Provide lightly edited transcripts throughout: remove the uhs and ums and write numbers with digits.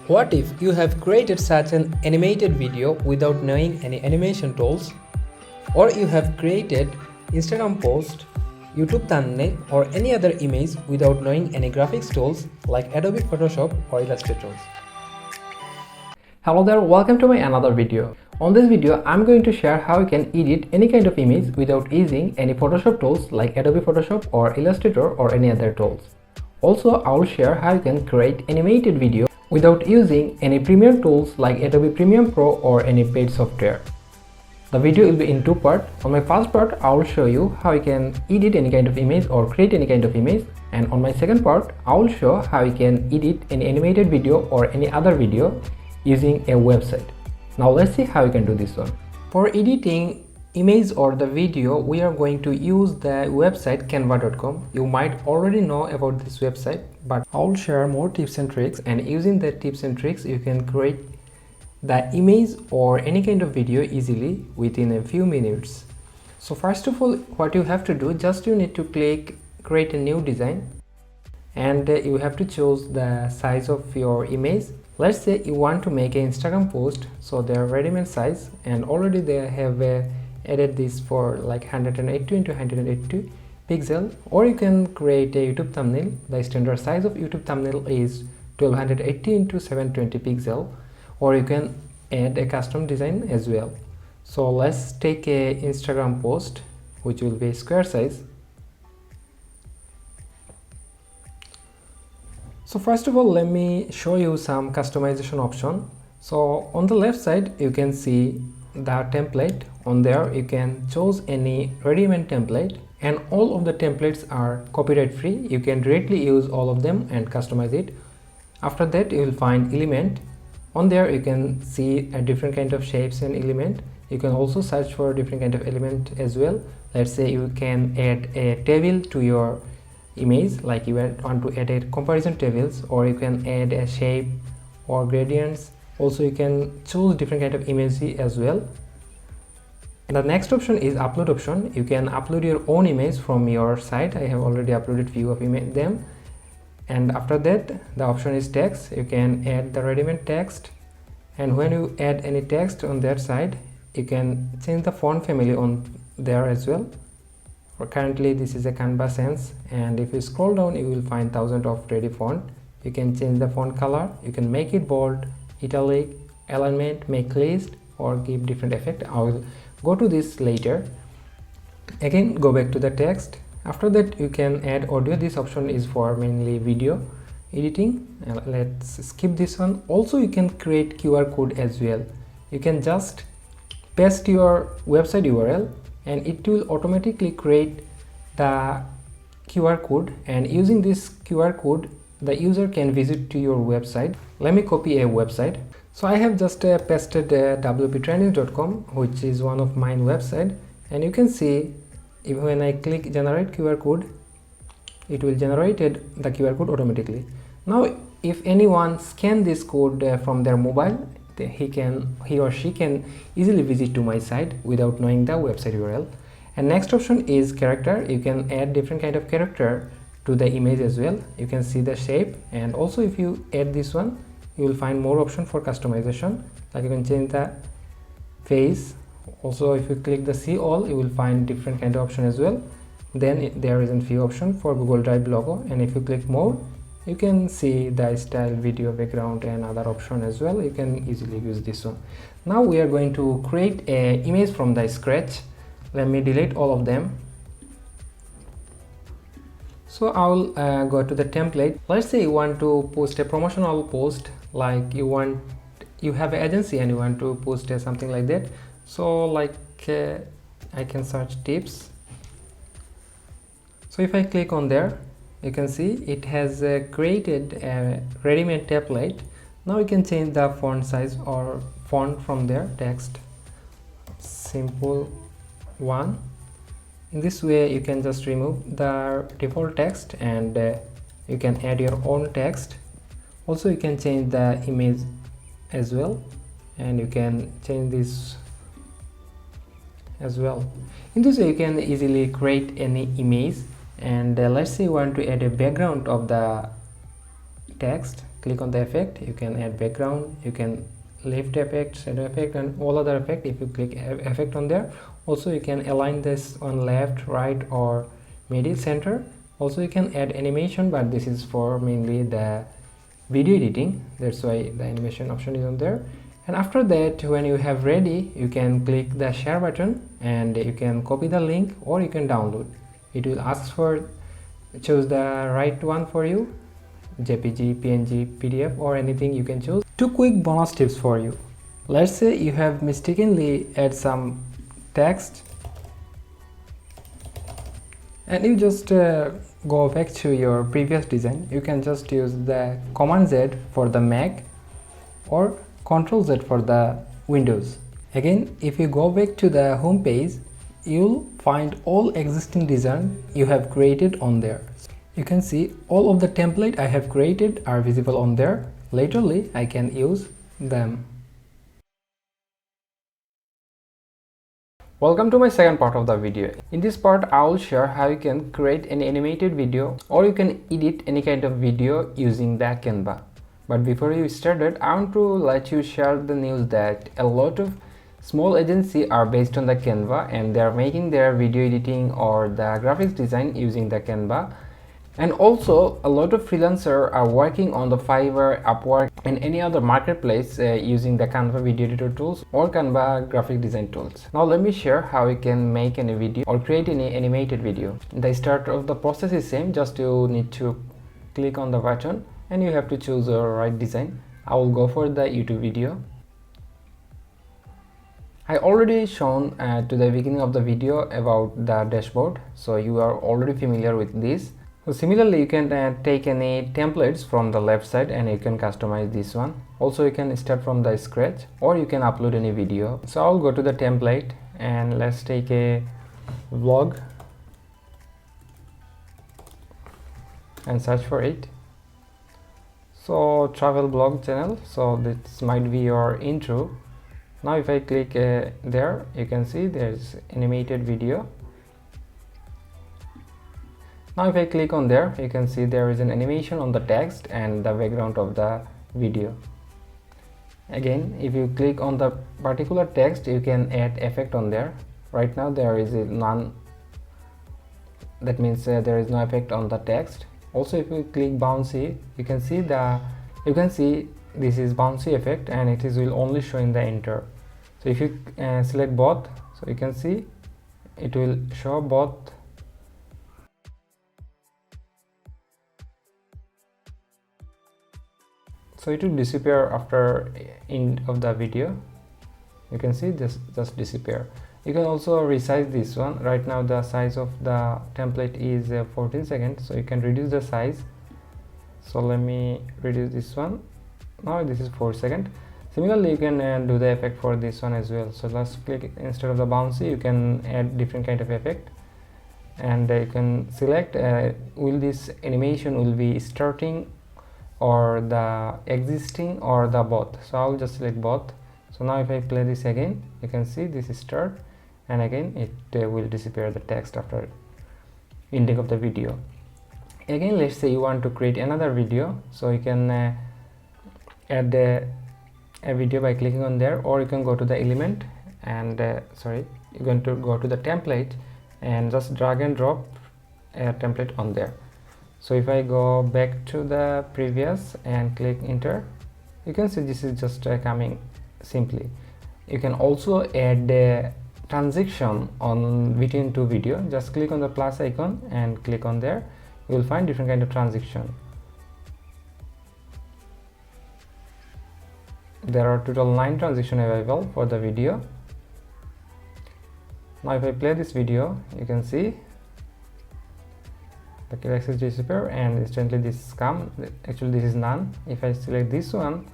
What if you have created such an animated video without knowing any animation tools? Or you have created Instagram post, YouTube thumbnail or any other image without knowing any graphics tools like Adobe Photoshop or Illustrator? Hello there, welcome to my another video. On this video, I'm going to share how you can edit any kind of image without using any Photoshop tools like Adobe Photoshop or Illustrator or any other tools. Also, I will share how you can create animated video without using any Premiere tools like Adobe Premiere Pro or any paid software. The video will be in two parts. On my first part, I will show you how you can edit any kind of image or create any kind of image, and on my second part, I will show how you can edit any animated video or any other video using a website. Now let's see how you can do this one. For editing image or the video, we are going to use the website canva.com. You might already know about this website, but I'll share more tips and tricks, and using the tips and tricks you can create the image or any kind of video easily within a few minutes. So first of all, what you have to do, just you need to click create a new design, and you have to choose the size of your image. Let's say you want to make an Instagram post, so their ready-made size, and already they have added this for like 180 into 180 pixel. Or you can create a YouTube thumbnail. The standard size of YouTube thumbnail is 1280 into 720 pixel, or you can add a custom design as well. So let's take a Instagram post which will be square size. So first of all, let me show you some customization option. So on the left side you can see the template. On there you can choose any ready-made template, and all of the templates are copyright free. You can directly use all of them and customize it. After that, you will find element. On there you can see a different kind of shapes and element. You can also search for different kind of element as well. Let's say you can add a table to your image, like you want to add a comparison tables, or you can add a shape or gradients. Also you can choose different kind of imagery as well. The next option is upload option. You can upload your own image from your site. I have already uploaded few of them. And after that, the option is text. You can add the ready-made text, and when you add any text on that side, you can change the font family on there as well. For currently this is a Canva Sans, and if you scroll down you will find thousands of ready font. You can change the font color. You can make it bold, italic, alignment, make list, or give different effect. I will go to this later. Again, go back to the text. After that you can add audio. This option is for mainly video editing. Let's skip this one. Also you can create QR code as well. You can just paste your website URL and it will automatically create the QR code, and using this QR code the user can visit to your website. Let me copy a website. So I have just pasted wptrending.com, which is one of mine website, and you can see if when I click generate QR code, it will generate the QR code automatically. Now if anyone scan this code from their mobile, he or she can easily visit to my site without knowing the website URL. And next option is character. You can add different kind of character to the image as well. You can see the shape, and also if you add this one, you will find more option for customization, like you can change the face. Also if you click the see all, you will find different kind of option as well. Then there is a few option for Google Drive logo, and if you click more, you can see the style, video, background, and other option as well. You can easily use this one. Now we are going to create a image from the scratch. Let me delete all of them. So I will go to the template. Let's say you want to post a promotional post, like you have an agency and you want to post something like that. So like I can search tips. So if I click on there, you can see it has created a ready-made template. Now you can change the font size or font from there, text simple one. In this way you can just remove the default text, and you can add your own text. Also you can change the image as well, and you can change this as well. In this way you can easily create any image. And let's say you want to add a background of the text. click on the effect, you can add background, you can lift effect, shadow effect, and all other effect. If you click effect on there, also you can align this on left, right, or middle, center. Also you can add animation, but this is for mainly the video editing, that's why the animation option is on there. And after that, when you have ready, you can click the share button and you can copy the link or you can download. It will ask for choose the right one for you, JPG, PNG, PDF, or anything you can choose. Two quick bonus tips for you. Let's say you have mistakenly add some text and you just go back to your previous design. You can just use the Command Z for the Mac or Ctrl Z for the Windows. Again, if you go back to the home page, you'll find all existing design you have created on there. You can see all of the template I have created are visible on there. Laterly, I can use them. Welcome to my second part of the video. In this part, I will share how you can create an animated video or you can edit any kind of video using the Canva. But before you started, I want to let you share the news that a lot of small agencies are based on the Canva and they are making their video editing or the graphics design using the Canva. And also a lot of freelancers are working on the Fiverr, Upwork, and any other marketplace using the Canva video editor tools or Canva graphic design tools. Now let me share how you can make any video or create any animated video. The start of the process is same, just you need to click on the button and you have to choose the right design. I will go for the YouTube video. I already shown to the beginning of the video about the dashboard, so you are already familiar with this. So similarly, you can take any templates from the left side and you can customize this one. Also, you can start from the scratch or you can upload any video. So I'll go to the template and let's take a vlog and search for it. So travel blog channel, so this might be your intro. Now if I click there, you can see there's animated video. Now if I click on there, you can see there is an animation on the text and the background of the video. Again, if you click on the particular text, you can add effect on there. Right now there is none, that means there is no effect on the text. Also if you click bouncy, you can see this is bouncy effect and it is will only show in the enter. So if you select both, so you can see it will show both. So it will disappear after end of the video. You can see this just disappear. You can also resize this one. Right now the size of the template is 14 seconds, so you can reduce the size. So let me reduce this one. Now this is 4 seconds. Similarly, you can do the effect for this one as well. So let's click, instead of the bouncy, you can add different kind of effect, and you can select will this animation will be starting or the existing or the both. So I'll just select both. So now if I play this again, you can see this is start and again it will disappear the text after ending of the video. Again, let's say you want to create another video, so you can add a video by clicking on there, or you can go to the element and you're going to go to the template and just drag and drop a template on there. So if I go back to the previous and click enter, you can see this is just coming simply. You can also add a transition on between two video. Just click on the plus icon and click on there. You will find different kind of transition. There are total 9 transition available for the video. Now if I play this video, you can see the key axis disappear and instantly this come. Actually this is none. If I select this one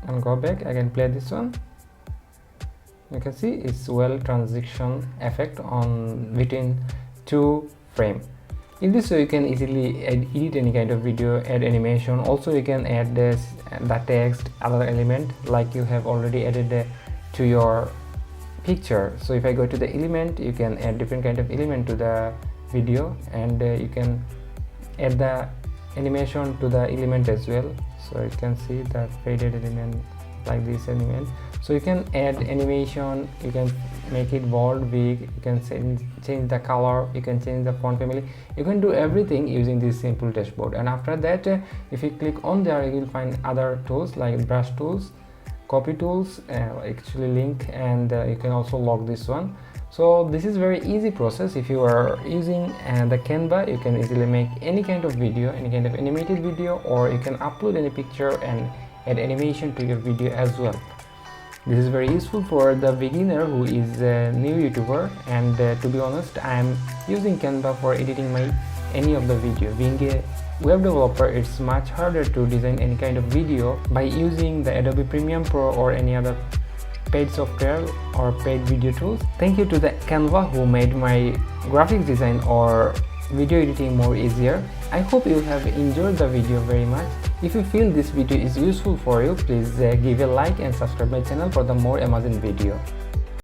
and go back again, play this one, you can see it's well transition effect on between two frame. In this way you can easily edit any kind of video, add animation. Also you can add the text, other element like you have already added to your picture. So if I go to the element, you can add different kind of element to the video, and you can add the animation to the element as well. So you can see the faded element like this element. So you can add animation, you can make it bold, big, you can change the color, you can change the font family, you can do everything using this simple dashboard. And after that, if you click on there, you will find other tools like brush tools, copy tools, actually link, and you can also log this one. So this is very easy process. If you are using the Canva, you can easily make any kind of video, any kind of animated video, or you can upload any picture and add animation to your video as well. This is very useful for the beginner who is a new YouTuber, and to be honest, I am using Canva for editing any of the video. Being a web developer, it's much harder to design any kind of video by using the Adobe Premiere Pro or any other paid software or paid video tools. Thank you to the Canva who made my graphics design or video editing more easier. I hope you have enjoyed the video very much. If you feel this video is useful for you, please give a like and subscribe my channel for the more amazing video.